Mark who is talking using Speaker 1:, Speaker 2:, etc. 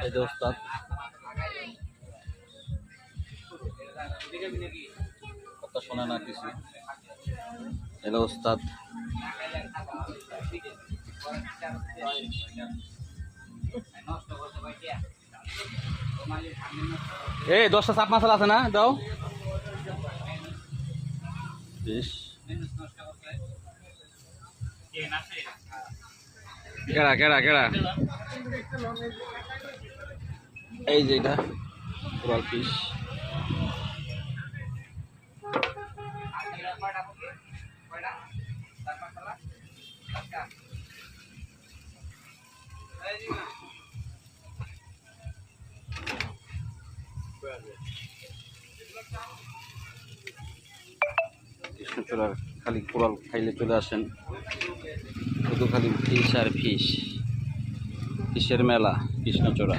Speaker 1: এই যে ওস্তাদ কথা শোনে না কিছু। এলো ওস্তাদ। এই 10টা চাপ মাছাল আছে না, দাও। বেশ কেডা কেডা কেডা এই যে এটা কোরাল ফিশ। কৃষ্ণচূড়ার খালি কোরাল খাইলে চলে আসেন, শুধু খালি ফিশ আর ফিশ। ফিশের মেলা কৃষ্ণচূড়া।